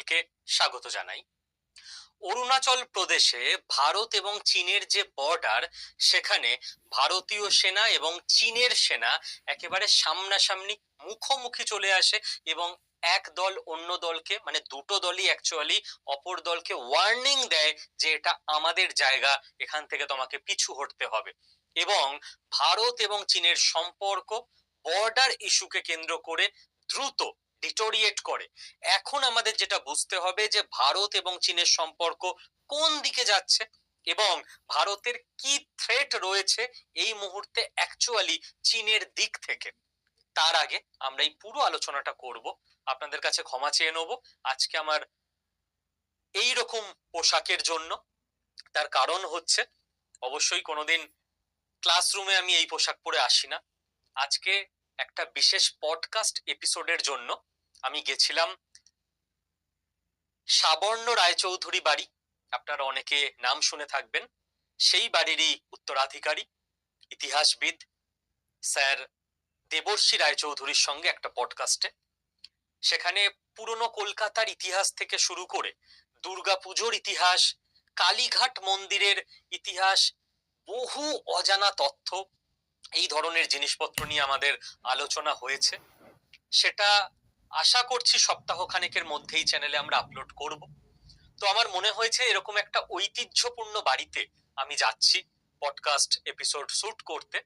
সকলকে স্বাগত জানাই। অরুণাচল প্রদেশে ভারত এবং চীনের যে বর্ডার, সেখানে ভারতীয় সেনা এবং চীনের সেনা একেবারে সামনাসামনি মুখোমুখি চলে আসে এবং এক দল অন্য দলকে, মানে দুটো দলই অ্যাকচুয়ালি অপর দলকে ওয়ার্নিং দেয় যে এটা আমাদের জায়গা, এখান থেকে তোমাকে পিছু হটতে হবে। এবং ভারত এবং চীনের সম্পর্ক বর্ডার ইস্যুকে কেন্দ্র করে দ্রুত ডিটোরিয়েট করে। এখন আমাদের যেটা বুঝতে হবে যে ভারত এবং চীনের সম্পর্ক কোন দিকে যাচ্ছে এবং ভারতের কি থ্রেট রয়েছে এই মুহূর্তে অ্যাকচুয়ালি চীনের দিক থেকে। তার আগে আমরা এই পুরো আলোচনাটা করব। আপনাদের কাছে ক্ষমা চেয়ে নেব আজকে আমার এই রকম পোশাকের জন্য। তার কারণ হচ্ছে, অবশ্যই কোনোদিন ক্লাসরুমে আমি এই পোশাক পরে আসি না। আজকে একটা বিশেষ পডকাস্ট এপিসোডের জন্য আমি গেছিলাম সাবর্ণ রায়চৌধুরী বাড়ি। আপনারা অনেকে নাম শুনে থাকবেন। সেই বাড়িরই উত্তরাধিকারী ইতিহাসবিদ স্যার দেবর্ষী রায়চৌধুরীর সঙ্গে একটা পডকাস্টে। সেখানে পুরনো কলকাতার ইতিহাস থেকে শুরু করে দুর্গাপুজোর ইতিহাস, কালীঘাট মন্দিরের ইতিহাস, বহু অজানা তথ্য, এই ধরনের জিনিসপত্র নিয়ে আমাদের আলোচনা হয়েছে। সেটা আশা করছি সপ্তাহখানেকের মধ্যেই চ্যানেলে আমরা আপলোড করব। তো আমার মনে হয়েছে এরকম একটা ঐতিহ্যপূর্ণ বাড়িতে আমি যাচ্ছি পডকাস্ট এপিসোড শুট করতে,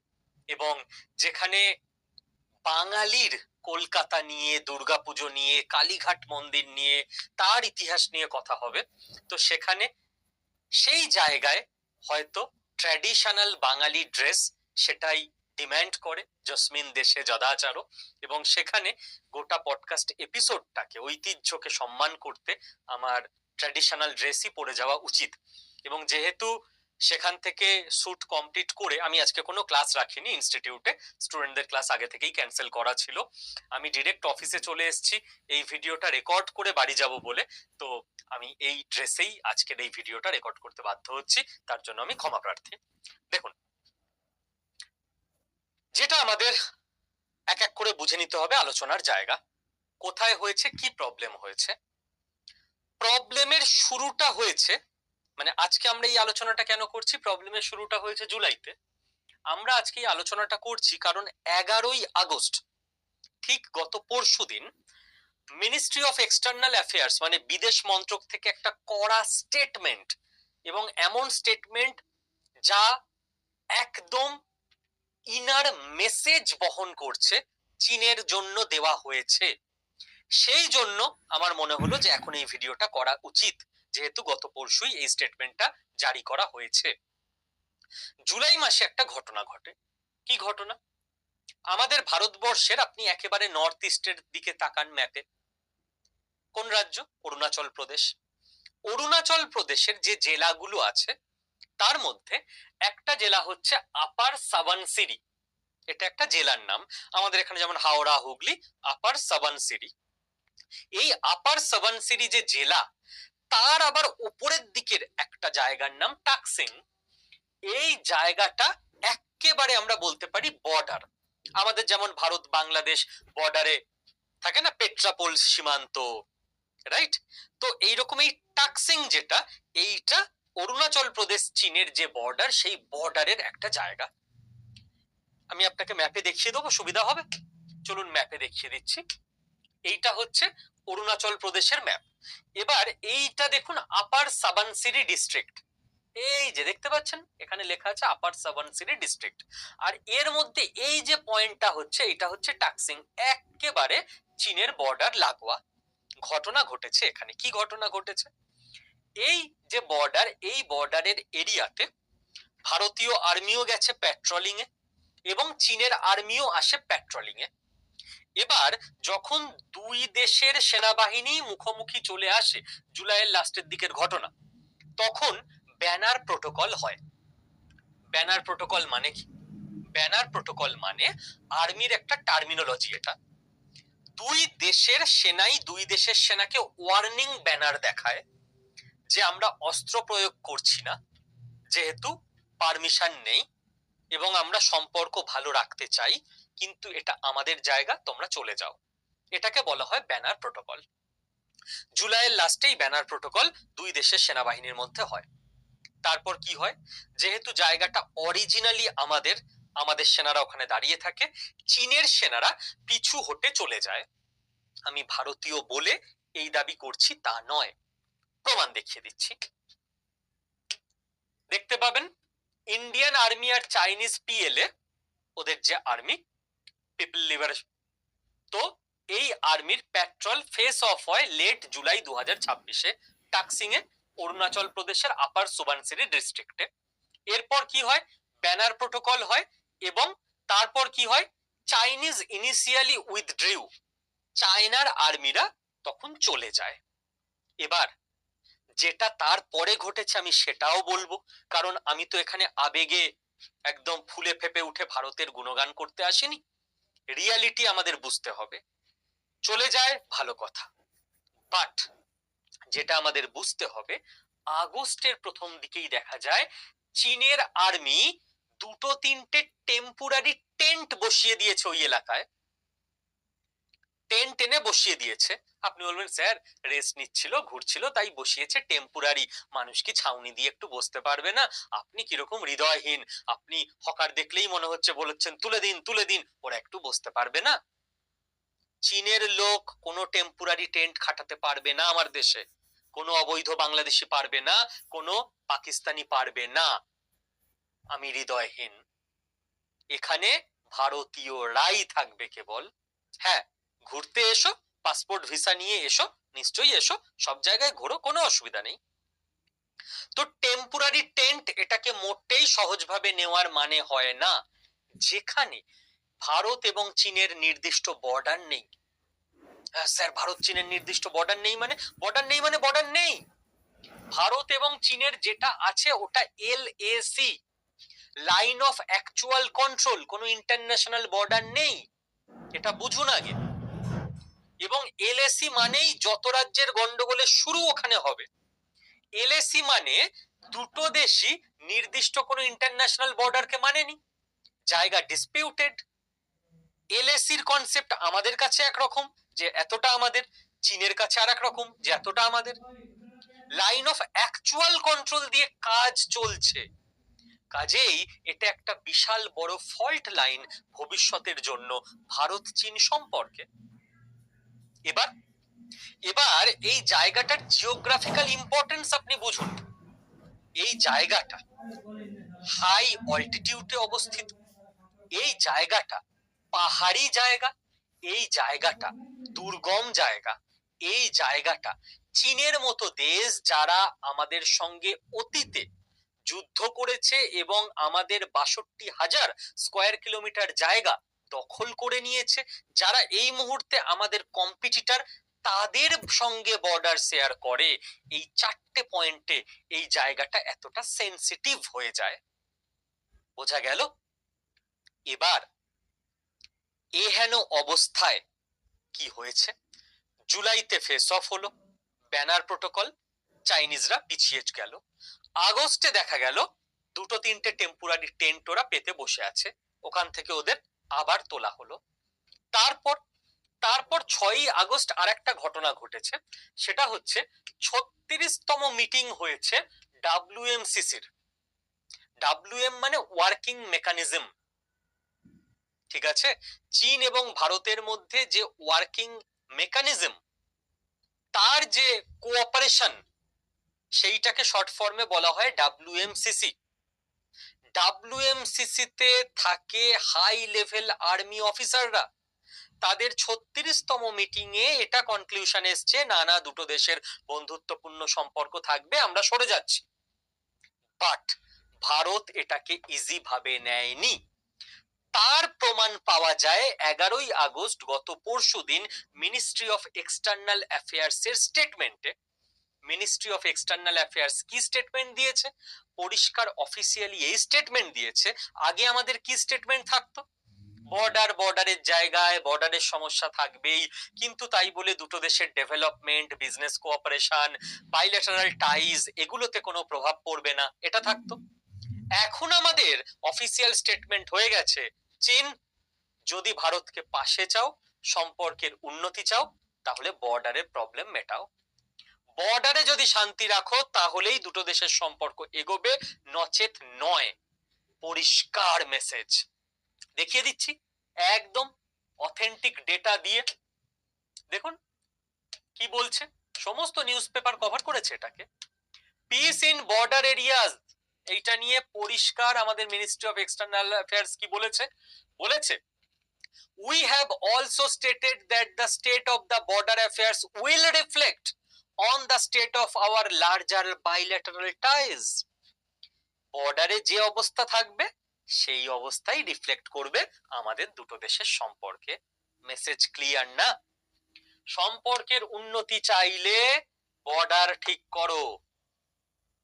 এবং যেখানে বাঙালির কলকাতা নিয়ে, দুর্গাপুজো নিয়ে, কালীঘাট মন্দির নিয়ে, তার ইতিহাস নিয়ে কথা হবে। তো সেখানে সেই জায়গায় হয়তো ট্র্যাডিশনাল বাঙালি ড্রেস সেটাই ডিম্যান্ড করে, জসমিন দেশে যদাচারো। এবং সেখানে গোটা পডকাস্ট এপিসোডটাকে, ঐতিহ্যকে সম্মান করতে আমার ট্র্যাডিশনাল ড্রেসই পরে যাওয়া উচিত। এবং যেহেতু সেখান থেকে শুট কমপ্লিট করে আমি আজকে কোনো ক্লাস রাখিনি ইনস্টিটিউটে, স্টুডেন্টদের ক্লাস আগে থেকেই ক্যান্সেল করা ছিল, আমি ডিরেক্ট অফিসে চলে এসেছি এই ভিডিওটা রেকর্ড করে বাড়ি যাব বলে। তো আমি এই ড্রেসেই আজকের এই ভিডিওটা রেকর্ড করতে বাধ্য হচ্ছি, তার জন্য আমি ক্ষমা প্রার্থী। দেখুন, যেটা আমাদের এক এক করে বুঝে নিতে হবে আলোচনার জায়গা কোথায় হয়েছে, কি প্রবলেম হয়েছে। প্রবলেমের শুরুটা হয়েছে, মানে আজকে আমরা এই আলোচনাটা কেন করছি, প্রবলেমের শুরুটা হয়েছে জুলাইতে। আমরা আজকে এই আলোচনাটা করছি কারণ 11ই আগস্ট, ঠিক গত পরশুদিন, মিনিস্ট্রি অফ এক্সটার্নাল অ্যাফেয়ার্স মানে বিদেশ মন্ত্রক থেকে একটা কড়া স্টেটমেন্ট, এবং এমন স্টেটমেন্ট যা একদম ইনার মেসেজ বহন করছে, চীনের জন্য দেওয়া হয়েছে। সেই জন্য আমার মনে হলো যে এখন এই ভিডিওটা করা উচিত, যেহেতু গত পরশুই এই স্টেটমেন্টটা জারি করা হয়েছে। জুলাই মাসে একটা ঘটনা ঘটে। কি ঘটনা? আমাদের ভারতবর্ষের, আপনি একেবারে নর্থ ইস্টের দিকে তাকান ম্যাপে, কোন রাজ্য? অরুণাচল প্রদেশ। অরুণাচল প্রদেশের যে জেলাগুলো আছে তার মধ্যে একটা জেলা হচ্ছে আপার সাবানসিরি। এটা একটা জেলার নাম। আমাদের এখানে যেমন হাওড়া, হুগলি, আপার সাবানসিরি। এই আপার সাবানসিরি যে জেলা, তার আবার উপরের দিকের একটা জায়গার নাম টাকসিং। এই জায়গাটা একেবারে আমরা বলতে পারি বর্ডার। আমাদের যেমন ভারত বাংলাদেশ বর্ডারে থাকে না, পেট্রাপোল সীমান্ত, রাইট? তো এইরকম এই টাকসিং যেটা, এইটা অরুণাচল প্রদেশ চীনের যে বর্ডার, সেই বর্ডারের একটা জায়গা। আমি আপনাকে ম্যাপে দেখিয়ে দেবো, সুবিধা হবে। চলুন ম্যাপে দেখিয়ে দিচ্ছি। এইটা হচ্ছে অরুণাচল প্রদেশের ম্যাপ। এবার এইটা দেখুন, আপার সাবানসিরি ডিস্ট্রিক্ট। এই যে দেখতে পাচ্ছেন এখানে লেখা আছে আপার সাবানসিরি ডিস্ট্রিক্ট। আর এর মধ্যে এই যে পয়েন্টটা হচ্ছে, এটা হচ্ছে টাকসিং, একেবারে চীনের বর্ডার লাগোয়া। ঘটনা ঘটেছে এখানে। কি ঘটনা ঘটেছে? এই যে বর্ডার, এই বর্ডারের এরিয়াতে ভারতীয় আর্মিও গেছে প্যাট্রোলিং এ এবং চীনের আর্মিও আসে প্যাট্রোলিং এ। এবার যখন দুই দেশের সেনাবাহিনী মুখোমুখি চলে আসে, জুলাইয়ের লাস্টের দিকের ঘটনা, তখন ব্যানার প্রোটোকল হয়। ব্যানার প্রোটোকল মানে কি? ব্যানার প্রোটোকল মানে আর্মির একটা টার্মিনোলজি। এটা দুই দেশের সেনাই দুই দেশের সেনাকে ওয়ার্নিং ব্যানার দেখায় যে আমরা অস্ত্র প্রয়োগ করছি না, যেহেতু পারমিশন নেই, এবং আমরা সম্পর্ক ভালো রাখতে চাই, কিন্তু এটা আমাদের জায়গা, তোমরা চলে যাও। এটাকে বলা হয় ব্যানার প্রোটোকল। জুলাইয়ের লাস্টেই ব্যানার প্রোটোকল দুই দেশের সেনাবাহিনীর মধ্যে হয়। তারপর কি হয়, যেহেতু জায়গাটা অরিজিনালি আমাদের সেনারা ওখানে দাঁড়িয়ে থাকে, চীনের সেনারা পিছু হটে চলে যায়। আমি ভারতীয় বলে এই দাবি করছি তা নয়, প্রমাণ দেখিয়ে দিচ্ছি। দেখতে পাবেন ইন্ডিয়ান আর্মি আর চাইনিজ পিএলএ, ওদের যে আর্মি, পিপল লিবারেশন, তো এই আর্মির পেট্রোল ফেস অফ হয় লেট জুলাই 2026-এ টাকসিং এ, অরুণাচল প্রদেশের আপার সুবানসিরি ডিস্ট্রিক্টে। এরপর কি হয়, ব্যানার প্রোটোকল হয়, এবং তারপর কি হয়, চাইনিজ ইনিশিয়ালি উইথড্রিউ, চায়নার আর্মিরা তখন চলে যায়। এবার যেটা তারপরে ঘটেছে আমি সেটাও বলবো, কারণ আমি তো এখানে আবেগে একদম ফুলে ফেপে উঠে ভারতের গুণগান করতে আসিনি, রিয়ালিটি আমাদের বুঝতে হবে। চলে যায় ভালো কথা, বাট যেটা আমাদের বুঝতে হবে, আগস্টের প্রথম দিকেই দেখা যায় চীনের আর্মি দুটো তিনটে টেম্পোরারি টেন্ট বসিয়ে দিয়েছে ওই এলাকায়, টেন্ট এনে বসিয়ে দিয়েছে। আপনি বলবেন স্যার রেস্ট নিচ্ছিল, ঘুরছিল তাই বসিয়েছে টেম্পোরারি, মানুষ কি ছাউনি দিয়ে একটু বসতে পারবে না? আপনি কিরকম হৃদয়হীন, আপনি হকার দেখলেই মনে হচ্ছে বলেছেন তুলে দিন তুলে দিন, ওরা একটু বসতে পারবে না? চীনের লোক কোনো টেম্পোরারি টেন্ট খাটাতে পারবে না আমার দেশে, কোনো অবৈধ বাংলাদেশি পারবে না, কোনো পাকিস্তানি পারবে না। আমি হৃদয়হীন, এখানে ভারতীয়রাই থাকবে কেবল। হ্যাঁ, ঘুরতে এসো, পাসপোর্ট ভিসা নিয়ে এসো, নিশ্চয়ই এসো, সব জায়গায় ঘোরো, কোনো অসুবিধা নেই। তো টেম্পোরারি টেন্ট এটাকে মোটেই সহজভাবে নেওয়ার মানে হয় না, যেখানে ভারত এবং চীনের নির্দিষ্ট বর্ডার নেই। স্যার ভারত চীনের নির্দিষ্ট বর্ডার নেই মানে? বর্ডার নেই মানে বর্ডার নেই। ভারত এবং চীনের যেটা আছে ওটা LAC, line of actual control, কোনো ইন্টারন্যাশনাল বর্ডার নেই, এটা বুঝুন আগে। এবং LAC মানেই যত রাজ্যের গন্ডগোলের শুরু ওখানে হবে। LAC মানে দুটো দেশই নির্দিষ্ট কোনো ইন্টারন্যাশনাল বর্ডারকে মানেনি, জায়গা ডিসপিউটেড। LACর কনসেপ্ট আমাদের কাছে একরকম, যে এতটা আমাদের, চীনের কাছে আর এক রকম, যে এতটা আমাদের। লাইন অফ অ্যাকচুয়াল কন্ট্রোল দিয়ে কাজ চলছে, কাজেই এটা একটা বিশাল বড় ফল্ট লাইন ভবিষ্যতের জন্য ভারত চীন সম্পর্কে। এবার এবার এই জায়গাটার জিওগ্রাফিক্যাল ইম্পর্টেন্স আপনি বুঝুন। এই জায়গাটা হাই অল্টিটিউডে অবস্থিত, এই জায়গাটা পাহাড়ি জায়গা, এই জায়গাটা দুর্গম জায়গা, এই জায়গাটা চীনের মতো দেশ যারা আমাদের সঙ্গে অতীতে যুদ্ধ করেছে এবং আমাদের 62,000 স্কয়ার কিলোমিটার জায়গা দখল করে নিয়েছে, যারা এই মুহূর্তে আমাদের কম্পিটিটর, তাদের সঙ্গে বর্ডার শেয়ার করে, এই চারটে পয়েন্টে এই জায়গাটা এতটা সেন্সিটিভ হয়ে যায়। বোঝা গেল? এবার এহেন অবস্থায় কি হয়েছে, জুলাইতে ফেস অফ হলো, ব্যানার প্রোটোকল, চাইনিজরা পিছিয়ে গেল। আগস্টে দেখা গেল দুটো তিনটে টেম্পোরারি টেন্ট ওরা পেতে বসে আছে, ওখান থেকে ওদের আবার তোলা হলো। তারপর 6ই আগস্ট আর একটা ঘটনা ঘটেছে, সেটা হচ্ছে 36তম মিটিং হয়েছে WMCCর। WM মানে ওয়ার্কিং মেকানিজম, ঠিক আছে? চীন এবং ভারতের মধ্যে যে ওয়ার্কিং মেকানিজম, তার যে কোঅপারেশন, সেইটাকে শর্ট ফর্মে বলা হয় WMCC। WMCC তে থাকে হাই লেভেল আর্মি অফিসাররা, তাদের 36তম মিটিং এ এটা কনক্লুশন এসছে, না না দুটো দেশের বন্ধুত্বপূর্ণ সম্পর্ক থাকবে, আমরা সরে যাচ্ছি। বাট ভারত এটাকে ইজি ভাবে নেয়নি। তার প্রমাণ পাওয়া যায় 11ই আগস্ট, গত পরশুদিন, মিনিস্ট্রি অফ এক্সটার্নাল অ্যাফেয়ার্স এর স্টেটমেন্টে। মিনিস্ট্রি অফ এক্সটার্নাল অ্যাফেয়ার্স কি স্টেটমেন্ট দিয়েছে? পরিষ্কার অফিসিয়ালি এই স্টেটমেন্ট দিয়েছে। আগে আমাদের কি স্টেটমেন্ট থাকতো? বর্ডারের জায়গায় বর্ডারের সমস্যা থাকবেই, কিন্তু তাই বলে দুটো দেশের development, business cooperation, bilateral ties, এগুলোতে কোনো প্রভাব পড়বে না, এটা থাকতো। এখন আমাদের অফিসিয়াল স্টেটমেন্ট হয়ে গেছে, চীন যদি ভারতকে পাশে চাও, সম্পর্কের উন্নতি চাও, তাহলে বর্ডারের প্রবলেম মেটাও। বর্ডারে যদি শান্তি রাখো তাহলেই দুটো দেশের সম্পর্ক এগোবে, নচেত নয়। পরিষ্কার মেসেজ দেখিয়ে দিচ্ছি, একদম অথেন্টিক ডেটা দিয়ে। দেখুন কি বলছে, সমস্ত নিউজ পেপার কভার করেছে এটাকে। পিস ইন বর্ডার এরিয়াজ, এইটা নিয়ে পরিষ্কার আমাদের মিনিস্ট্রি অফ এক্সটার্নাল অ্যাফেয়ার্স কি বলেছে, বলেছে we have also stated that the state of the border affairs will reflect on the state of our larger bilateral ties. বর্ডারে যে অবস্থা থাকবে সেই অবস্থাই রিফ্লেক্ট করবে আমাদের দুটো দেশের সম্পর্কে। মেসেজ ক্লিয়ার না? সম্পর্কের উন্নতি চাইলে বর্ডার ঠিক করো।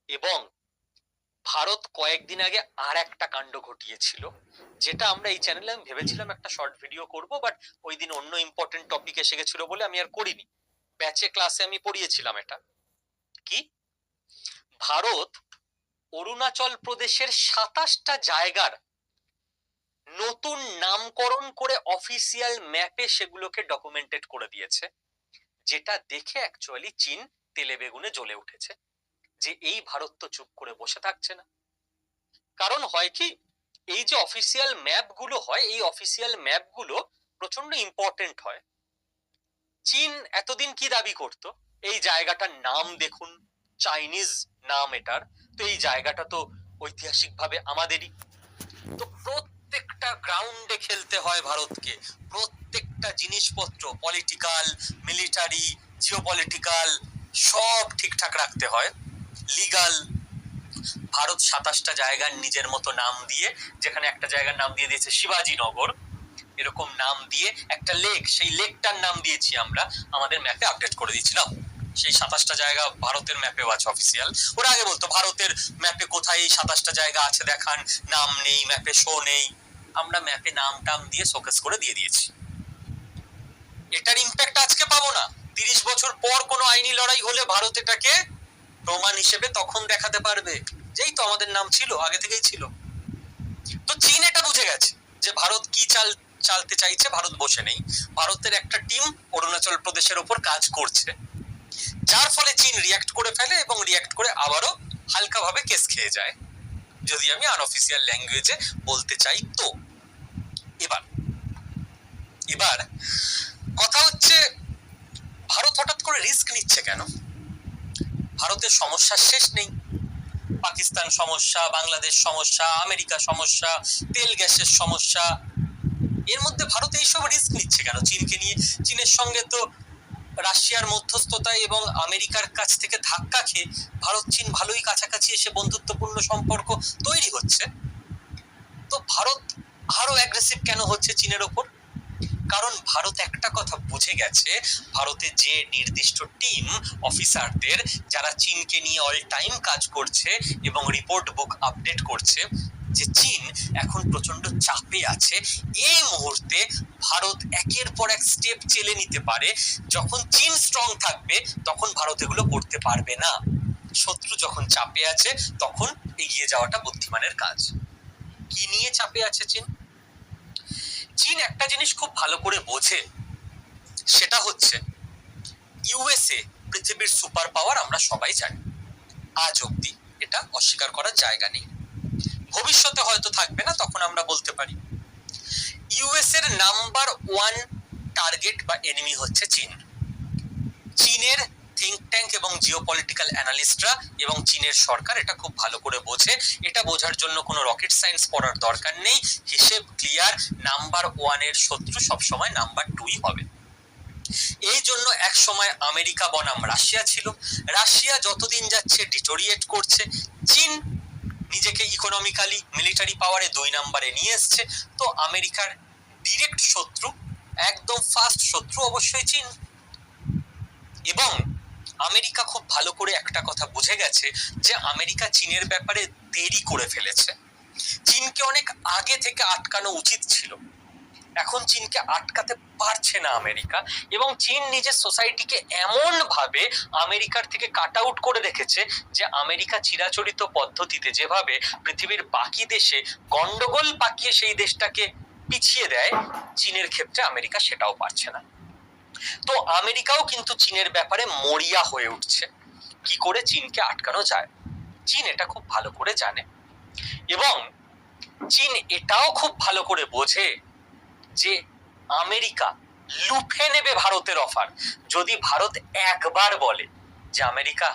এবং ভারত কয়েকদিন আগে আর একটা কাণ্ড ঘটিয়েছিল, যেটা আমরা এই চ্যানেলে আমি ভেবেছিলাম একটা শর্ট ভিডিও করব, বাট ওই দিন অন্য ইম্পর্টেন্ট টপিক এসে গেছিল বলে আমি আর করিনি। ব্যাচে ক্লাসে আমি পড়িয়েছিলাম এটা। কি, ভারত অরুণাচল প্রদেশের 27টা জায়গার নতুন নামকরণ করে অফিসিয়াল ম্যাপে সেগুলোকে ডকুমেন্টেড করে দিয়েছে, যেটা দেখে অ্যাকচুয়ালি চীন তেলে বেগুনে জ্বলে উঠেছে যে এই ভারত তো চুপ করে বসে থাকছে না। কারণ হয় কি, এই যে অফিসিয়াল ম্যাপ গুলো হয়, এই অফিসিয়াল ম্যাপ গুলো প্রচন্ড ইম্পর্টেন্ট হয়। চীন এতদিন কি দাবি করত, এই জায়গাটার নাম দেখুন, চাইনিজ নাম এটার, তো এই জায়গাটা তো ঐতিহাসিকভাবে আমাদেরই। তো প্রত্যেকটা গ্রাউন্ডে খেলতে হয় ভারতকে, প্রত্যেকটা জিনিসপত্র পলিটিক্যাল, মিলিটারি, জিওপলিটিক্যাল সব ঠিকঠাক রাখতে হয়, লিগাল। ভারত 27টা জায়গার নিজের মতো নাম দিয়ে, যেখানে একটা জায়গার নাম দিয়ে দিয়েছে শিবাজি নগর, এরকম নাম দিয়ে একটা লেক, সেই লেকটার নাম দিয়েছি আমরা, আমাদের ম্যাপে আপডেট করে দিয়েছিলাম। সেই 27টা জায়গা ভারতের ম্যাপেও আছে অফিসিয়াল। ওরা আগে বলতো ভারতের ম্যাপে কোথায় এই 27টা জায়গা আছে দেখান, নাম নেই, ম্যাপে শো নেই। আমরা ম্যাপে নাম টাম দিয়ে শোকেস করে দিয়ে দিয়েছি। এটার ইম্প্যাক্ট আজকে পাবো না, 30 বছর পর কোনো আইনি লড়াই হলে ভারত এটাকে প্রমাণ হিসেবে তখন দেখাতে পারবে, যেই তো আমাদের নাম ছিল, আগে থেকেই ছিল। তো চীন এটা বুঝে গেছে যে ভারত কি চালতে চাইছে, ভারত বসে নেই। ভারতের একটা টিম অরুণাচল প্রদেশের উপর কাজ করছে, যার ফলে চীন রিয়াক্ট করে ফেলে এবং রিয়াক্ট করে আবারও হালকাভাবে কেস খেয়ে যায়, যদি আমি আনঅফিসিয়াল ল্যাঙ্গুয়েজে বলতে চাই। তো এবার কথা হচ্ছে, ভারত হঠাৎ করে রিস্ক নিচ্ছে কেন? ভারতের সমস্যার শেষ নেই, পাকিস্তান সমস্যা, বাংলাদেশ সমস্যা, আমেরিকা সমস্যা, তেল গ্যাসের সমস্যা, এর মধ্যে ভারত এইসব রিস্ক নিচ্ছে কেন চীনকে নিয়ে? চীনের সঙ্গে তো রাশিয়ার মধ্যস্থতায় এবং আমেরিকার কাছ থেকে ধাক্কা খেয়ে ভারত চীন ভালোই কাছাকাছি এসে বন্ধুত্বপূর্ণ সম্পর্ক তৈরি হচ্ছে। তো ভারত আরো অ্যাগ্রেসিভ কেন হচ্ছে চীনের ওপর? কারণ ভারত একটা কথা বুঝে গেছে, ভারতে যে নির্দিষ্ট টিম অফিসারদের যারা চীনকে নিয়ে অল টাইম কাজ করছে এবং রিপোর্ট বুক আপডেট করছে, যে চীন এখন প্রচন্ড চাপে আছে, এই মুহূর্তে ভারত একের পর এক স্টেপ চেলে নিতে পারে। যখন চীন স্ট্রং থাকবে তখন ভারত এগুলো করতে পারবে না। শত্রু যখন চাপে আছে তখন এগিয়ে যাওয়াটা বুদ্ধিমানের কাজ। কি নিয়ে চাপে আছে চীন? চীন একটা জিনিস খুব ভালো করে বোঝে, সেটা হচ্ছে ইউএসএ পৃথিবীর সুপার পাওয়ার, আমরা সবাই জানি, আজ অব্দি এটা অস্বীকার করার জায়গা নেই। ভবিষ্যতে হয়তো থাকবে না, তখন আমরা বলতে পারি। ইউএস এর নাম্বার 1 টার্গেট বা এনিমি হচ্ছে চীন। চীনের থিঙ্ক ট্যাঙ্ক এবং জিওপলিটিক্যাল অ্যানালিস্টরা এবং চীনের সরকার এটা খুব ভালো করে বোঝে। এটা বোঝার জন্য কোনো রকেট সায়েন্স পড়ার দরকার নেই, হিসেব ক্লিয়ার। নাম্বার 1 এর শত্রু সবসময় নাম্বার 2ই হবে। এই জন্য এক সময় আমেরিকা বনাম রাশিয়া ছিল, রাশিয়া যতদিন যাচ্ছে ডিটোরিয়েট করছে, চীন নিজেকে ইকোনমিক্যালি মিলিটারি পাওয়ারে 2 নম্বরে নিয়ে এসছে। তো আমেরিকার ডিরেক্ট শত্রু, একদম ফার্স্ট শত্রু অবশ্যই চীন। এবং আমেরিকা খুব ভালো করে একটা কথা বুঝে গেছে যে আমেরিকা চীনের ব্যাপারে দেরি করে ফেলেছে, চীনকে অনেক আগে থেকে আটকানো উচিত ছিল। এখন চীনকে আটকাতে পারছে না আমেরিকা, এবং চীন নিজের সোসাইটিকে এমন ভাবে আমেরিকার থেকে কাট আউট করে রেখেছে যে আমেরিকা চিরাচরিত পদ্ধতিতে যেভাবে পৃথিবীর বাকি দেশে গন্ডগোল পাকিয়ে সেই দেশটাকে পিছিয়ে দেয়, চীনের ক্ষেত্রে আমেরিকা সেটাও পারছে না। তো আমেরিকাও কিন্তু চীনের ব্যাপারে মরিয়া হয়ে উঠছে। কি করে চীনকে আটকানো যায়। চীন এটা খুব ভালো করে জানে এবং চীন এটাও খুব ভালো করে বোঝে যে আমেরিকা লুফে নেবে ভারতের অফার। যদি ভারত একবার বলে যে আমেরিকা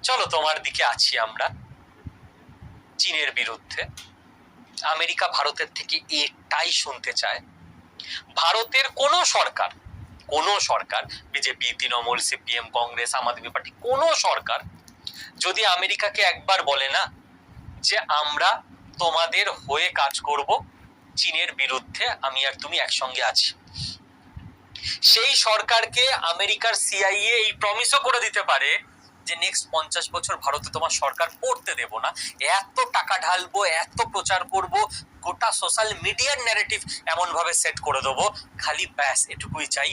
চলো তোমার দিকে আছি আমরা চীনের বিরুদ্ধে, আমেরিকা ভারতের থেকে এটাই শুনতে চায়। ভারতের কোনো সরকার বিজেপি, তৃণমূল, সিপিএম, কংগ্রেস, আম আদমি পার্টি, কোনো সরকার যদি আমেরিকাকে একবার বলে না যে আমরা তোমাদের হয়ে কাজ করব চীনের বিরুদ্ধে, আমি আর তুমি একসঙ্গে আছি, সেই সরকারকে আমেরিকার সিআইএ এই প্রমিসও করে দিতে পারে যে নেক্সট 50 বছর ভারতে তোমার সরকার পড়তে দেব না, এত টাকা ঢালবো, এত প্রচার করব, গোটা সোশ্যাল মিডিয়ার ন্যারেটিভ এমন ভাবে সেট করে দেবো, খালি ব্যাস এটুকুই চাই,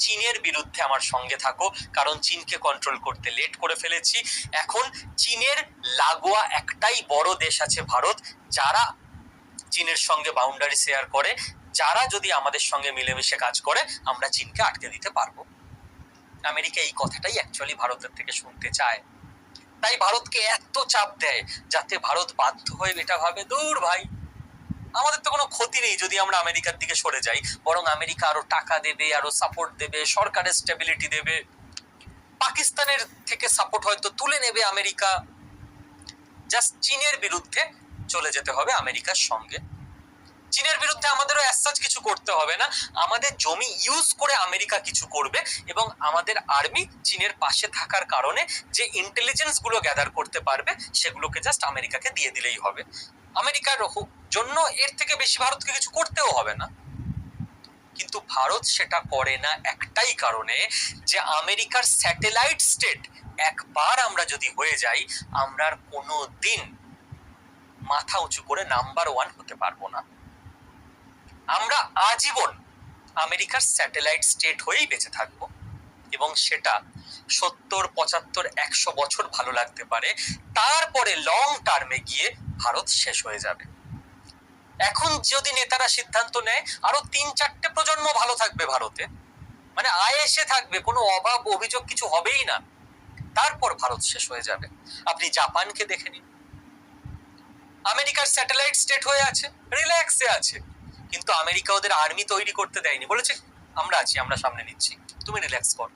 চীনের বিরুদ্ধে আমার সঙ্গে থাকো, কারণ চীনকে কন্ট্রোল করতে লেট করে ফেলেছি। এখন চীনের লাগোয়া একটাই বড় দেশ আছে ভারত, যারা চীনের সঙ্গে বাউন্ডারি শেয়ার করে, যারা যদি আমাদের সঙ্গে মিলেমিশে কাজ করে আমরা চীনকে আটকে দিতে পারবো। আমেরিকা এই কথাটাই অ্যাকচুয়ালি ভারতের থেকে শুনতে চায়, তাই ভারতকে এত চাপ দেয় যাতে ভারত বাধ্য হয়ে এটা ভাবে দূর ভাই আমাদের তো কোনো ক্ষতি নেই যদি আমরা আমেরিকার দিকে সরে যাই, বরং আমেরিকা আরো টাকা দেবে, আরো সাপোর্ট দেবে, সরকারের স্টেবিলিটি দেবে, পাকিস্তানের থেকে সাপোর্ট হয়তো তুলে নেবে আমেরিকা, জাস্ট চীনের বিরুদ্ধে চলে যেতে হবে আমেরিকার সঙ্গে। চীনের বিরুদ্ধে আমাদেরও অ্যাজ কিছু করতে হবে না, আমাদের জমি ইউজ করে আমেরিকা কিছু করবে এবং আমাদের আর্মি চীনের পাশে থাকার কারণে যে ইন্টেলিজেন্স গুলো গ্যাদার করতে পারবে সেগুলোকে জাস্ট আমেরিকাকে দিয়ে দিলেই হবে। আমেরিকার জন্য এর থেকে বেশি ভারতকে কিছু করতেও হবে না। কিন্তু ভারত সেটা করে না একটাই কারণে, যে আমেরিকার স্যাটেলাইট স্টেট একবার আমরা যদি হয়ে যাই আমরা আর কোনো দিন মাথা উঁচু করে নাম্বার 1 হতে পারবো না। আমরা আজীবন আমেরিকার স্যাটেলাইট স্টেট হয়েই বেঁচে থাকবো এবং সেটা 70, 75, 100 বছর ভালো লাগতে পারে, তারপরে লং টার্মে গিয়ে ভারত শেষ হয়ে যাবে। এখন যদি নেতারা সিদ্ধান্ত নেয় আরো 3-4টে প্রজন্ম ভালো থাকবে ভারতে, মানে আয়েসে থাকবে, কোনো অভাব অভিযোগ কিছু হবেই না, তারপর ভারত শেষ হয়ে যাবে। আপনি জাপানকে দেখে নিন, আমেরিকার স্যাটেলাইট স্টেট হয়ে আছে, রিল্যাক্সে আছে, কিন্তু আমেরিকা ওদের আর্মি তৈরি করতে দেয়নি, বলেছে আমরা আছি, আমরা সামনে নিচ্ছি, তুমি রিল্যাক্স করো।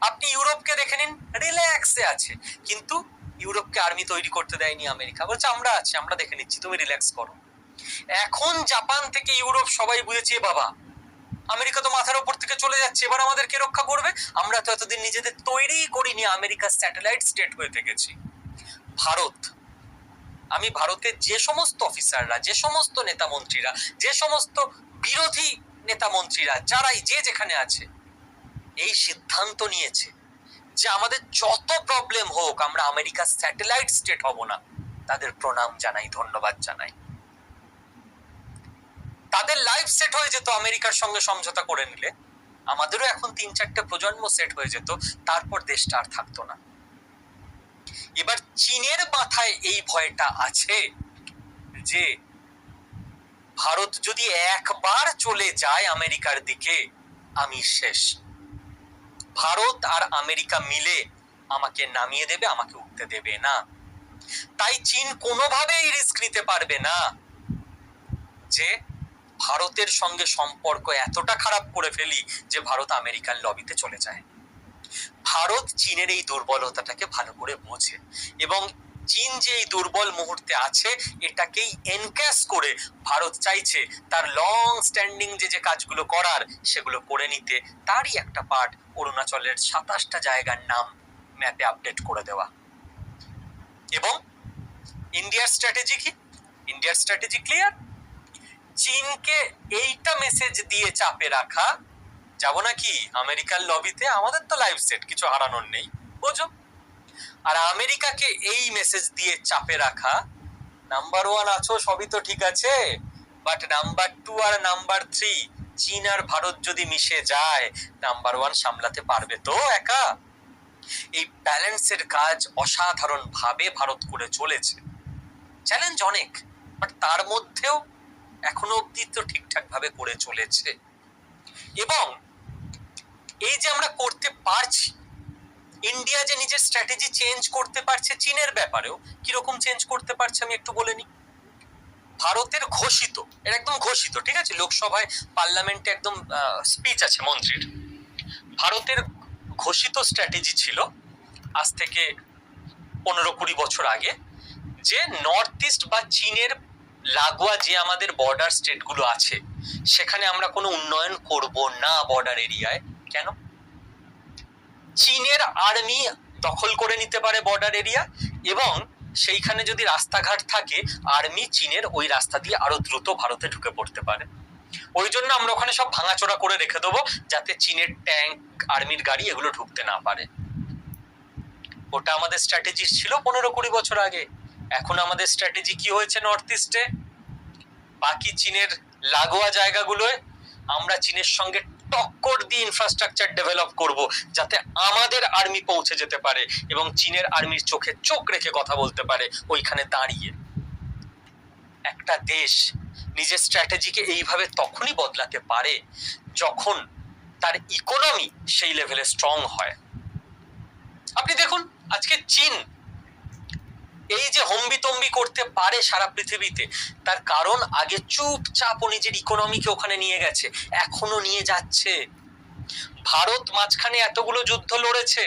আপনি ইউরোপকে দেখে নিন, রিল্যাক্সে আছে, কিন্তু ইউরোপকে আর্মি তৈরি করতে দেয়নি আমেরিকা, বলছে আমরা আছি, আমরা দেখে নিচ্ছি, তুমি রিল্যাক্স করো। এখন জাপান থেকে ইউরোপ সবাই বুঝেছে বাবা আমেরিকা তো মাথার উপর থেকে চলে যাচ্ছে, এবার আমাদেরকে রক্ষা করবে, আমরা তো এতদিন নিজেদের তৈরি করিনি, আমেরিকার স্যাটেলাইট স্টেট হয়ে থেকেছি। ভারত, আমি ভারতের যে সমস্ত অফিসাররা, যে সমস্ত নেতা মন্ত্রীরা, যে সমস্ত বিরোধী নেতা মন্ত্রীরা, যারাই যে যেখানে আছে, এই সিদ্ধান্ত নিয়েছে যে আমাদের যত প্রবলেম হোক আমরা আমেরিকার স্যাটেলাইট স্টেট হব না, তাদের প্রণাম জানাই, ধন্যবাদ জানাই। তাদের লাইফ সেট হয়ে যেত আমেরিকার সঙ্গে সমঝোতা করে নিলে, আমাদেরও এখন 3-4টে প্রজন্ম সেট হয়ে যেত, তারপর দেশটা আর থাকতো না। এবার চীনের মাথায় এই ভয়টা আছে যে ভারত যদি একবার চলে যায় আমেরিকার দিকে আমি শেষ, ভারত আর আমেরিকা মিলে আমাকে নামিয়ে দেবে, আমাকে উঠতে দেবে না। তাই চীন কোনোভাবেই রিস্ক নিতে পারবে না যে ভারতের সঙ্গে সম্পর্ক এতটা খারাপ করে ফেলি যে ভারত আমেরিকার লবিতে চলে যায়। ভারত চীনের এই দুর্বলতাটাকে ভালো করে বোঝে এবং চীন যে এই দুর্বল মুহূর্তে আছে এটাকেই এনক্যাশ করে ভারত চাইছে তার লং স্ট্যান্ডিং যে কাজগুলো করার সেগুলো করে নিতে। তারই একটা পার্ট অরুণাচলের 27টা জায়গার নাম ম্যাপে আপডেট করে দেওয়া। এবং ইন্ডিয়ার স্ট্র্যাটেজি কি? ইন্ডিয়ার স্ট্র্যাটেজি ক্লিয়ার, চীনকে এইটা মেসেজ দিয়ে চাপে রাখা, যাবো নাকি আমেরিকার লবিতে, আমাদের তো লাইফ সেট, কিছু হারানোর নেই, বোঝো। আর আমেরিকাকে এই মেসেজ দিয়ে চাপে রাখা, নাম্বার 1 আছো সবই তো ঠিক আছে, বাট নাম্বার 2 আর নাম্বার 3 চীন আর ভারত যদি মিশে যায় নাম্বার 1 সামলাতে পারবে তো একা? এই ব্যালেন্সের কাজ অসাধারণ ভাবে ভারত করে চলেছে। চ্যালেঞ্জ অনেক, বাট তার মধ্যেও এখনো অব্দি তো ঠিকঠাক ভাবে করে চলেছে। এবং এই যে আমরা করতে পারছি, ইন্ডিয়া যে নিজের স্ট্র্যাটেজি চেঞ্জ করতে পারছে চীনের ব্যাপারেও, কিরকম চেঞ্জ করতে পারছে আমি একটু বলে নিই। ভারতের ঘোষিত, এর একদম ঘোষিত, ঠিক আছে, লোকসভায় পার্লামেন্টে একদম স্পিচ আছে মন্ত্রীর, ভারতের ঘোষিত স্ট্র্যাটেজি ছিল আজ থেকে 15-20 বছর আগে, যে নর্থ ইস্ট বা চীনের লাগোয়া যে আমাদের বর্ডার স্টেট গুলো আছে সেখানে আমরা কোনো উন্নয়ন করব না বর্ডার এরিয়ায়। কেন? চীনের আর্মি দখল করে নিতে পারে বর্ডার এরিয়া, এবং সেইখানে যদি রাস্তাঘাট থাকে আর্মি চীনের ওই রাস্তা দিয়ে আরো দ্রুত ভারতে ঢুকে পড়তে পারে। ওই জন্য আমরা ওখানে সব ভাঙাচোরা করে রেখে দেবো যাতে চীনের ট্যাঙ্ক, আর্মির গাড়ি এগুলো ঢুকতে না পারে। ওটা আমাদের স্ট্র্যাটেজি ছিল 15-20 বছর আগে। এখন আমাদের স্ট্র্যাটেজি কি হয়েছে নর্থ ইস্টে, বাকি চীনের লাগোয়া জায়গাগুলোয় আমরা চীনের সঙ্গে টক্কর দিয়ে ইনফ্রাস্ট্রাকচার ডেভেলপ করব যাতে আমাদের আর্মি পৌঁছে যেতে পারে এবং চীনের আর্মির চোখে চোখ রেখে কথা বলতে পারে ওইখানে দাঁড়িয়ে। একটা দেশ নিজের স্ট্র্যাটেজিকে এইভাবে তখনই বদলাতে পারে যখন তার ইকোনমি সেই লেভেলে স্ট্রং হয়। আপনি দেখুন আজকে চীন এই যে হম্বিতম্বি করতে পারে সারা পৃথিবীতে, তার কারণ আগে চুপচাপ নিজের ইকোনমিকে ওখানে নিয়ে গেছে, এখনো নিয়ে যাচ্ছে। ভারত মাঝখানে এতগুলো যুদ্ধ লড়েছে,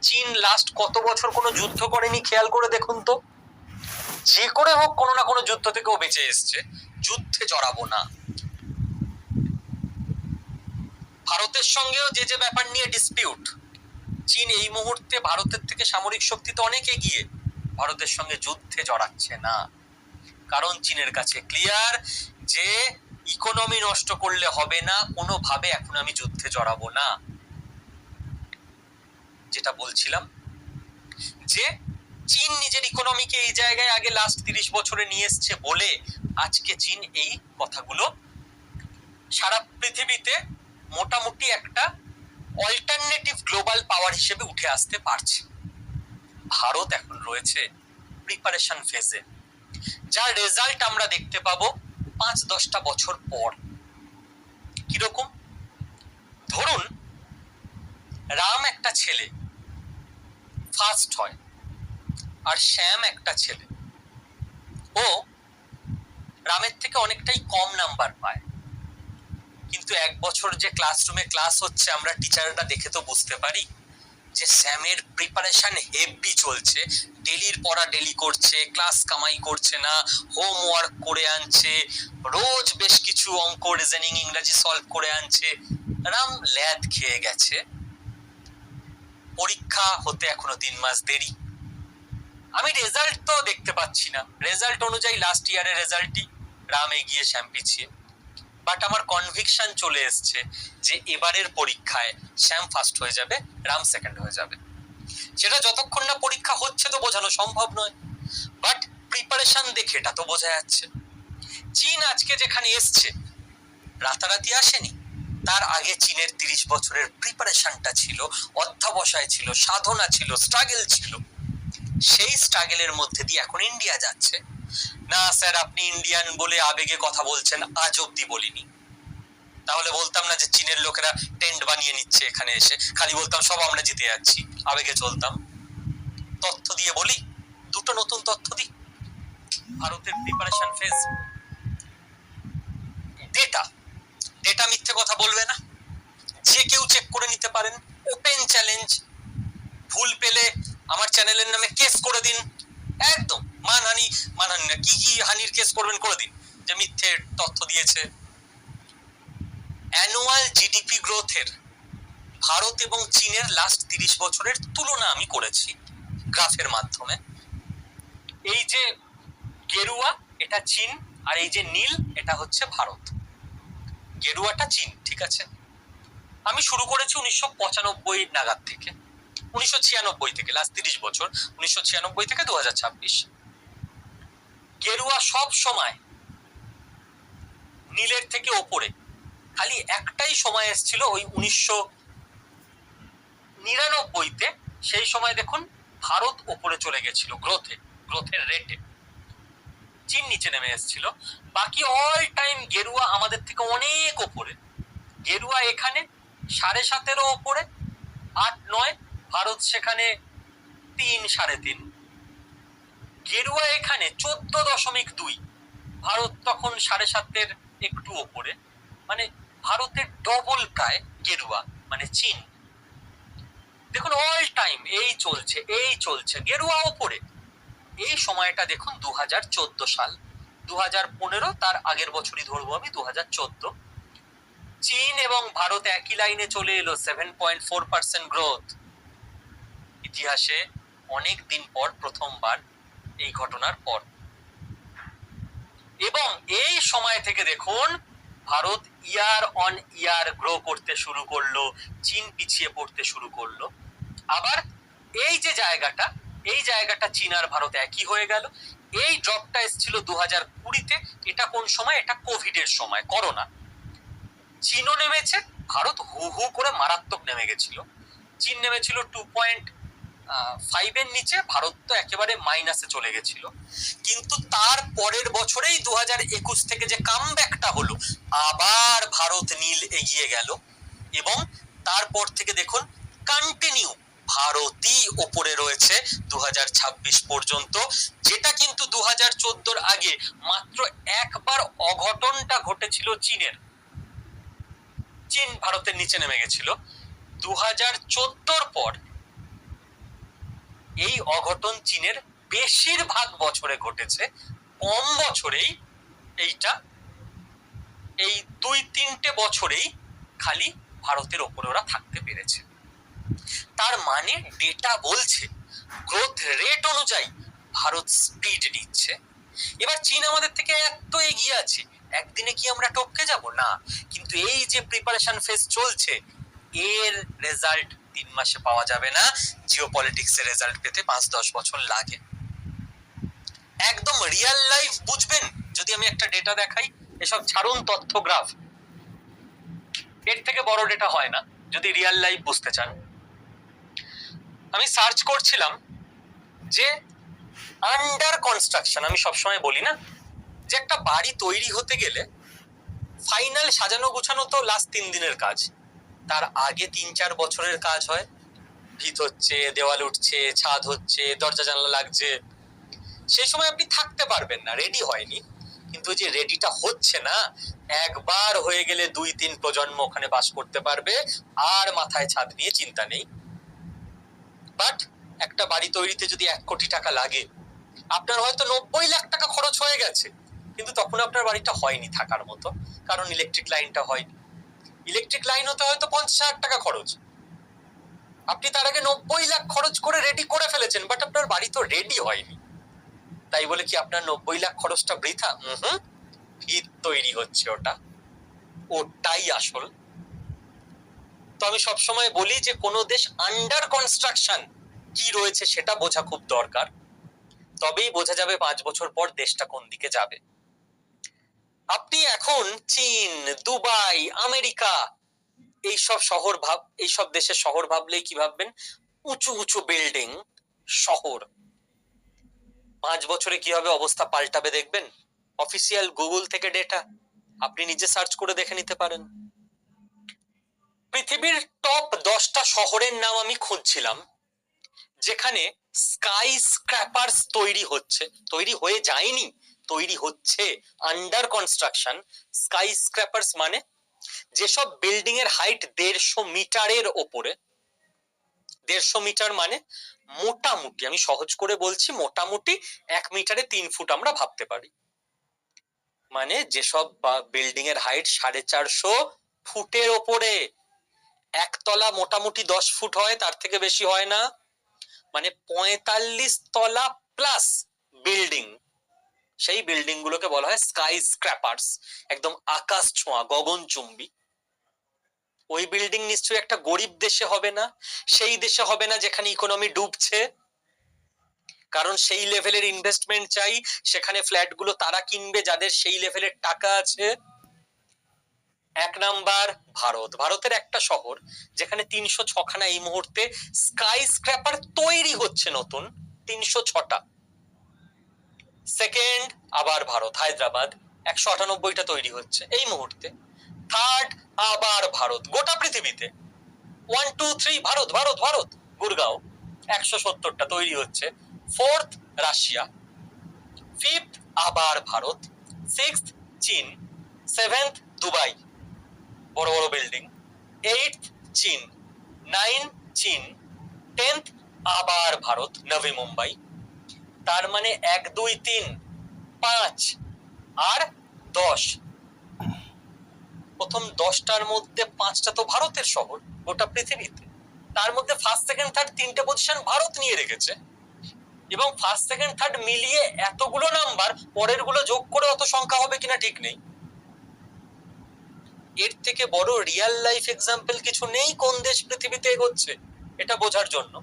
চীন লাস্ট কত বছর কোনো যুদ্ধ করেনি খেয়াল করে দেখুন তো। যে করে হোক কোনো না কোনো যুদ্ধ থেকেও বেঁচে এসছে, যুদ্ধে জড়াবো না। ভারতের সঙ্গেও যে যে ব্যাপার নিয়ে ডিসপিউট, চীন এই মুহূর্তে ভারতের থেকে সামরিক শক্তিতে অনেক এগিয়ে, ভারতের সঙ্গে যুদ্ধে জড়াচ্ছে না, কারণ চীনের কাছে ক্লিয়ার যে ইকোনমি নষ্ট করলে হবে না, কোনোভাবে এখন আমি যুদ্ধে জড়াবো না। যেটা বলছিলাম যে চীন নিজের ইকোনমিকে এই জায়গায় আগে লাস্ট 30 বছরে নিয়ে এসছে বলে আজকে চীন এই কথাগুলো সারা পৃথিবীতে মোটামুটি একটা অল্টারনেটিভ গ্লোবাল পাওয়ার হিসেবে উঠে আসতে পারছে। ভারত এখন রয়েছে প্রিপারেশন ফেজে, যার রেজাল্ট আমরা দেখতে পাবো 5-10টা বছর পর। কিরকম? ধরুন রাম একটা ছেলে ফার্স্ট হয় আর শ্যাম একটা ছেলে, ও রামের থেকে অনেকটাই কম নাম্বার পায়, কিন্তু 1 বছর যে ক্লাসরুমে ক্লাস হচ্ছে আমরা টিচাররা দেখে তো বুঝতে পারি যে স্যামের প্রিপারেশন হেভি চলছে, ডেলির পড়া ডেলি করছে, ক্লাস কামাই করছে না, হোমওয়ার্ক করে আনছে, রোজ বেশ কিছু অঙ্ক, রিজনিং, ইংরেজি সলভ করে আনছে। রাম ল্যাদ খেয়ে গেছে, পরীক্ষা হতে এখনো 3 মাস দেরি। আমি রেজাল্ট তো দেখতে পাচ্ছি না, রেজাল্ট অনুযায়ী লাস্ট ইয়ারের রেজাল্টই রাম এগিয়ে শ্যাম পিছিয়ে, বাট আমার কনভিকশন চলে এসছে যে এবারের পরীক্ষায় শ্যাম ফার্স্ট হয়ে যাবে, রাম সেকেন্ড হয়ে যাবে। সেটা যতক্ষণ না পরীক্ষা হচ্ছে তো বোঝানো সম্ভব নয়, বাট প্রিপারেশন দেখে এটা তো বোঝা যাচ্ছে। চীন আজকে যেখানে এসছে রাতারাতি আসেনি, তার আগে চীনের 30 বছরের প্রিপারেশনটা ছিল, অধ্যবসায় ছিল, সাধনা ছিল, স্ট্রাগল ছিল। সেই স্ট্রাগলের মধ্যে দিয়ে এখন ইন্ডিয়া যাচ্ছে। না স্যার আপনি ইন্ডিয়ান বলে আবেগে কথা বলছেন, আজ অব্দি বলিনি, তাহলে বলতাম না যে চীনের লোকেরা টেন্ট বানিয়ে নিচ্ছে এখানে এসে, খালি বলতাম সব আমরা জিতে যাচ্ছি, আবেগে চলতাম। তথ্য দিয়ে বলি, দুটো নতুন তথ্য দিই। ভারতের প্রিপারেশন ফেজ, ডেটা ডেটা মিথ্যে কথা বলবে না, যে কেউ চেক করে নিতে পারেন, ওপেন চ্যালেঞ্জ। ভুল পেলে আমার চ্যানেলের নামে কেস করে দিন, একদম মানহানি না, কি কি হানির কেস করবেন করে দিন যে মিথ্যে তথ্য দিয়েছে। অ্যানুয়াল জিডিপি গ্রোথের ভারত এবং চীনের লাস্ট 30 বছরের তুলনা আমি করেছি গ্রাফের মাধ্যমে। এই যে গেরুয়া এটা চীন, আর এই যে নীল এটা হচ্ছে ভারত। গেরুয়াটা চীন, ঠিক আছে। আমি শুরু করেছি 1995 নাগাদ থেকে, 1996 থেকে, লাস্ট 30 বছর, 1996 থেকে 2026। গেরুয়া সব সময় নীলের থেকে ওপরে, খালি একটাই সময় এসেছিল ওই 1999-তে, সেই সময় দেখুন ভারত ওপরে চলে গেছিল গ্রোথের রেটে, চীন নিচে নেমে এসেছিল। বাকি অল টাইম গেরুয়া আমাদের থেকে অনেক ওপরে। গেরুয়া এখানে 7.5-এরও ওপরে, 8-9, ভারত সেখানে 3-3.5। গেরুয়া এখানে 14.2। ভারত তখন 7.5-এর একটু ওপরে, মানে ভারতের ডবল প্রায় গেরুয়া, মানে চীন। দেখুন অল টাইম এই চলছে, গেরুয়া ওপরে। এই সময়টা দেখুন 2014 সাল, 2015, তার আগের বছরই ধরবো আমি 2014। চীন এবং ভারত একই লাইনে চলে এলো, 7.4% গ্রোথ। ইতিহাসে অনেক দিন পর প্রথমবার এই ঘটনার পর। এবং এই সময় থেকে দেখুন Bharat year on year grow করতে শুরু করলো, চীন পিছিয়ে পড়তে শুরু করলো। আবার এই যে জায়গাটা, এই জায়গাটা চীন আর ভারত একই হয়ে গেল। এই ড্রপটা এসেছিল 2020-তে। এটা কোন সময়? এটা কোভিডের সময়, করোনা। চীনও নেমেছে, ভারত হু হু করে মারাত্মক নেমে গেছিল। চীন নেমেছিল 2.5-এর নিচে, ভারত তো একেবারে মাইনাসে চলে গেছিল। কিন্তু তার পরের বছরেই 2021 থেকে যে কামব্যাকটা হলো, আবার ভারত নীল এগিয়ে গেল। এবং তারপর থেকে দেখুন কন্টিনিউ ভারতই ওপরে রয়েছে 2026 পর্যন্ত। যেটা কিন্তু 2014-র আগে মাত্র একবার অঘটনটা ঘটেছিল চীনের, চীন ভারতের নিচে নেমে গেছিল। 2014-র পর এই অঘটন চীনের বেশিরভাগ বছরে ঘটেছে, কম বছরেই এইটা, এই 2-3টে বছরেই খালি ভারতের ওপরে ওরা থাকতে পেরেছে। তার মানে ডেটা বলছে গ্রোথ রেট অনুযায়ী ভারত স্পিড নিচ্ছে। এবার চীন আমাদের থেকে এত এগিয়ে আছে, একদিনে কি আমরা টপকে যাব? না। কিন্তু এই যে প্রিপারেশন ফেজ চলছে, এর রেজাল্ট 3 মাসে পাওয়া যাবে না, জিওপলিটিক্সের রেজাল্ট পেতে 5-10 বছর লাগে। একদম রিয়েল লাইফ বুঝবেন যদি আমি একটা ডেটা দেখাই। এসব ছাড়ুন তথ্য গ্রাফ, এর থেকে বড় ডেটা হয় না যদি রিয়েল লাইফ বুঝতে চান। আমি সার্চ করছিলাম যে আন্ডার কনস্ট্রাকশন, আমি সবসময় বলি না যে একটা বাড়ি তৈরি হতে গেলে ফাইনাল সাজানো গোছানো তো লাস্ট 3 দিনের কাজ, তার আগে 3-4 বছরের কাজ হয়। ভিত হচ্ছে, দেওয়াল উঠছে, ছাদ হচ্ছে, দরজা জানলা লাগছে। সেই সময় আপনি থাকতে পারবেন না, রেডি হয়নি। কিন্তু যে রেডিটা হচ্ছে না, একবার হয়ে গেলে 2-3 প্রজন্ম ওখানে বাস করতে পারবে, আর মাথায় ছাদ নিয়ে চিন্তা নেই। বাট একটা বাড়ি তৈরিতে যদি 1 কোটি টাকা লাগে, আপনার হয়তো 90 লাখ টাকা খরচ হয়ে গেছে, কিন্তু তখন আপনার বাড়িটা হয়নি থাকার মতো, কারণ ইলেকট্রিক লাইনটা হয়নি। ইলেকট্রিক লাইন হতে হয়তো 50,000 টাকা খরচ, আপনি তার আগে 90 লাখ খরচ করে রেডি করে ফেলেছেন, বাট আপনার বাড়ি তো রেডি হয়নি। তাই বলে কি আপনার 90 লাখ খরচটা বৃথা? ভিত তৈরি হচ্ছে, ওটাই আসল। তো আমি সবসময় বলি যে কোনো দেশ আন্ডার কনস্ট্রাকশন কি রয়েছে সেটা বোঝা খুব দরকার, তবেই বোঝা যাবে 5 বছর পর দেশটা কোন দিকে যাবে। আপনি এখন চীন, দুবাই, আমেরিকা এইসব দেশের শহর ভাবলেই কি ভাববেন? উঁচু উঁচু বিল্ডিং, শহর। 5 বছরে কি হবে, অবস্থা পাল্টাবে দেখবেন। অফিসিয়াল গুগল থেকে ডেটা, আপনি নিজে সার্চ করে দেখে নিতে পারেন। পৃথিবীর টপ 10টা শহরের নাম আমি খুঁজছিলাম যেখানে স্কাই স্ক্র্যাপার্স তৈরি হচ্ছে, তৈরি হয়ে যায়নি, তৈরি হচ্ছে, আন্ডার কনস্ট্রাকশন। স্কাই স্ক্র্যাপার্স মানে যেসব বিল্ডিং এর হাইট 150 মিটারের ওপরে। 150 মিটার মানে মোটামুটি, আমি সহজ করে বলছি, মোটামুটি 1 মিটারে 3 ফুট আমরা ভাবতে পারি। মানে যেসব বিল্ডিং এর হাইট 450 ফুটের ওপরে, একতলা মোটামুটি 10 ফুট হয়, তার থেকে বেশি হয় না, মানে 45 তলা প্লাস বিল্ডিং। সেই বিল্ডিং গুলোকে বলা হয় স্কাই স্ক্র্যাপার্স, একদম আকাশ ছোঁয়া, গগনচুম্বী। ওই বিল্ডিং নিশ্চয়ই একটা গরিব দেশে হবে না, সেই দেশে হবে না যেখানে ইকোনমি ডুবছে, কারণ সেই লেভেলের ইনভেস্টমেন্ট চাই। সেখানে ফ্ল্যাট গুলো তারা কিনবে যাদের সেই লেভেলের টাকা আছে। 1 নাম্বার ভারত, ভারতের একটা শহর যেখানে 306খানা এই মুহূর্তে স্কাই স্ক্র্যাপার তৈরি হচ্ছে, নতুন 306টা। সেকেন্ড আবার ভারত, হায়দ্রাবাদ, 198টা তৈরি হচ্ছে এই মুহূর্তে। থার্ড আবার ভারত, গোটা পৃথিবীতে 1 2 3 ভারত ভারত ভারত। গুরগাঁও, 170টা তৈরি হচ্ছে। 4th রাশিয়া, 5th আবার ভারত, 6th চীন, 7th দুবাই, বড় বড় বিল্ডিং, 8th চীন, 9 চীন, 10th আবার ভারত, নভি মুম্বাই। তার মানে 1 2 3 5 আর 10। প্রথম 10টার মধ্যে 5টা তো ভারতের শহর গোটা পৃথিবীতে। তার মধ্যে ফার্স্ট সেকেন্ড থার্ড 3টে পজিশন ভারত নিয়ে রেখেছে, এবং ফার্স্ট সেকেন্ড থার্ড মিলিয়ে এতগুলো নাম্বার, পরের গুলো যোগ করে অত সংখ্যা হবে কিনা ঠিক নেই। এর থেকে বড় রিয়েল লাইফ এক্সাম্পল কিছু নেই কোন দেশ পৃথিবীতে এগোচ্ছে এটা বোঝার জন্য।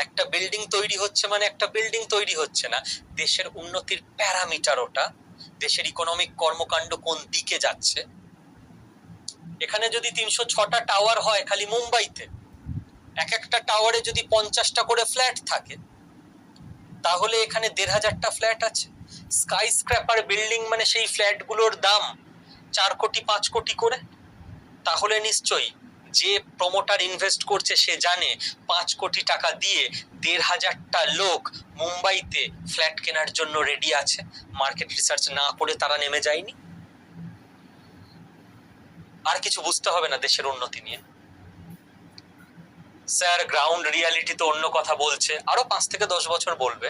একটা বিল্ডিং তৈরি হচ্ছে মানে একটা বিল্ডিং তৈরি হচ্ছে না, দেশের উন্নতির প্যারামিটার ওটা, দেশের ইকোনমিক কর্মকাণ্ড কোন দিকে যাচ্ছে। এখানে যদি 306টা টাওয়ার হয় খালি মুম্বাইতে, এক একটা টাওয়ারে যদি 50টা করে ফ্ল্যাট থাকে, তাহলে এখানে 1500টা ফ্ল্যাট আছে। স্কাই স্ক্র্যাপার বিল্ডিং মানে সেই ফ্ল্যাটগুলোর দাম 4 কোটি 5 কোটি করে। তাহলে নিশ্চয়ই যে প্রমোটার ইনভেস্ট করছে সে জানে 5 কোটি টাকা দিয়ে 1500টা লোক মুম্বাইতে ফ্ল্যাট কেনার জন্য রেডি আছে। মার্কেট রিসার্চ না করে তারা নেমে যায়নি। আর কিছু বুঝতে হবে না দেশের উন্নতি নিয়ে। স্যার গ্রাউন্ড রিয়ালিটি তো অন্য কথা বলছে, আরো 5 থেকে 10 বছর বলবে,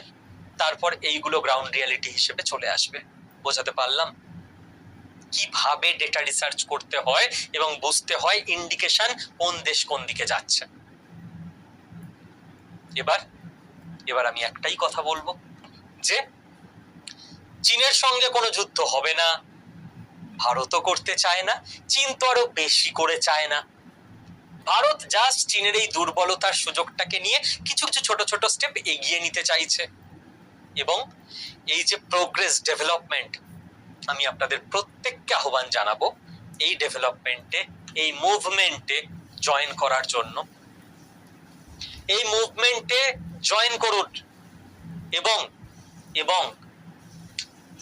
তারপর এইগুলো গ্রাউন্ড রিয়ালিটি হিসেবে চলে আসবে। বোঝাতে পারলাম কিভাবে ডেটা রিসার্চ করতে হয় এবং বুঝতে হয় ইন্ডিকেশন কোন দেশ কোন দিকে যাচ্ছে। এবার আমি একটাই কথা বলবো যে চীনের সঙ্গে কোনো যুদ্ধ হবে না, ভারতও করতে চায় না, চীন তো আরো বেশি করে চায় না। ভারত জাস্ট চীনের এই দুর্বলতার সুযোগটাকে নিয়ে কিছু কিছু ছোট ছোট স্টেপ এগিয়ে নিতে চাইছে। এবং এই যে প্রোগ্রেস ডেভেলপমেন্ট, আমি আপনাদের প্রত্যেককে আহ্বান জানাবো এই ডেভেলপমেন্টে, এই মুভমেন্টে জয়েন করার জন্য। এই মুভমেন্টে জয়েন করুন এবং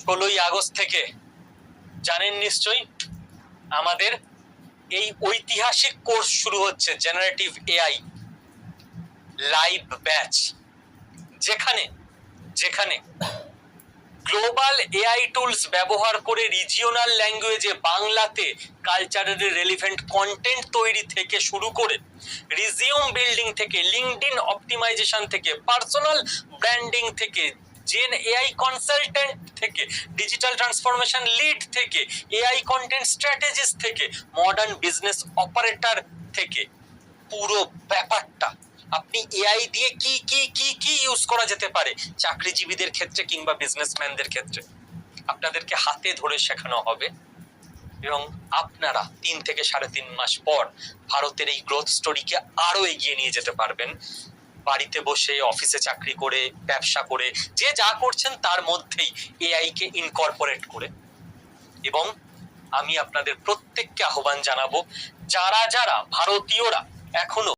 16ই আগস্ট থেকে জানেন নিশ্চয়ই আমাদের এই ঐতিহাসিক কোর্স শুরু হচ্ছে জেনারেটিভ এআই লাইভ ব্যাচ, যেখানে গ্লোবাল এআই টুলস ব্যবহার করে রিজিওনাল ল্যাঙ্গুয়েজে বাংলাতে কালচারের রেলিভেন্ট কন্টেন্ট তৈরি থেকে শুরু করে রিজিউম বিল্ডিং থেকে লিঙ্কডইন অপটিমাইজেশন থেকে পার্সোনাল ব্র্যান্ডিং থেকে জেন এআই কনসালটেন্ট থেকে ডিজিটাল ট্রান্সফরমেশন লিড থেকে এআই কন্টেন্ট স্ট্র্যাটেজিস থেকে মডার্ন বিজনেস অপারেটর থেকে পুরো ব্যাপারটা আপনি এআই দিয়ে কি কি কি কি ইউজ করা যেতে পারে চাকরিজীবীদের ক্ষেত্রে কিংবা বিজনেসম্যানদের ক্ষেত্রে আপনাদেরকে হাতে ধরে শেখানো হবে। এবং আপনারা 3 থেকে 3.5 মাস পর ভারতের এই গ্রোথ স্টোরিকে আরো এগিয়ে নিয়ে যেতে পারবেন। বাড়িতে বসে, অফিসে চাকরি করে, ব্যবসা করে, যে যা করছেন তার মধ্যেই এআই কে ইনকর্পোরেট করে। এবং আমি আপনাদের প্রত্যেককে আহ্বান জানাবো, যারা ভারতীয়রা এখনো